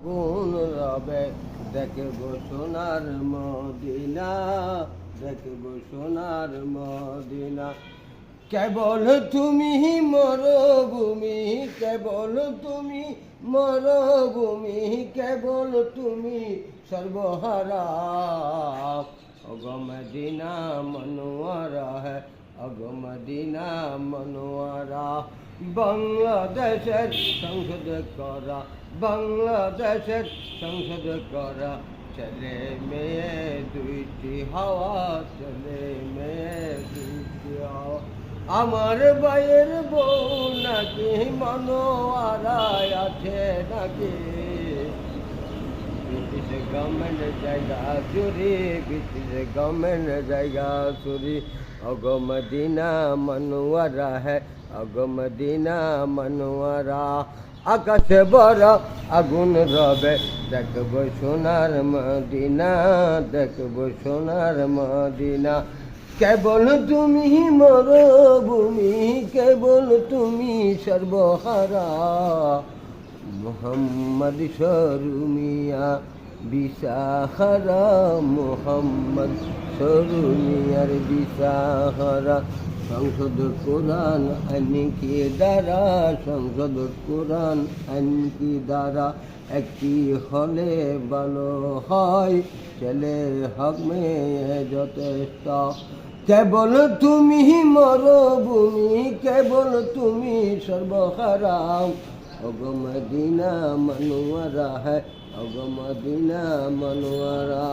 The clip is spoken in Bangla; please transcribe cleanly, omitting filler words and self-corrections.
কোন রবে দেখব সোনার মদিনা, দেখব সোনার মদিনা। কেবল তুমি মরভূমি, কেবল তুমি মরভূমি, কেবল তুমি সর্বহারা। ওগো মদিনা মনোয়ারা হ্যাঁ, ওগো মদিনা মনোয়ারা। বাংলাদেশের সংসদ করা, বাংলাদেশের সংসদ করা, ছেলে মেয়ে দুইটি হাওয়া, ছেলে মেয়ে দুইটি হাওয়া। আমার ভাইয়ের বউ নাকি মনোয়ারায় আছে নাকি, ব্রিটিশ গভর্নমেন্ট জায়গা চুরি, ব্রিটিশ গভর্নমেন্ট জায়গা চুরি। ওগো মদিনা মনোয়ারা হ্যাঁ, ওগো মদিনা মনোয়ারা। আকাশে বড় আগুন রবে দেখব সোনার মদিনা, দেখব সোনার মদিনা। কেবল তুমি মরভূমি, কেবল তুমি সর্বহারা। মোহাম্মদ সরুমিয়া বিসাহারা, মোহাম্মদ সরুমিয়ার বিসাহারা। সংসদ কোরআন আইনকি দ্বারা, সংসদ কোরআন আইনকি দ্বারা। একটি হলে ভালো হয়, ছেলে হক মেয়ে যথেষ্ট। কেবল তুমি মরভূমি, কেবল তুমি সর্বহারা। ওগো মদিনা মনোয়ারা হ্যাঁ, ওগো মদিনা মনোয়ারা।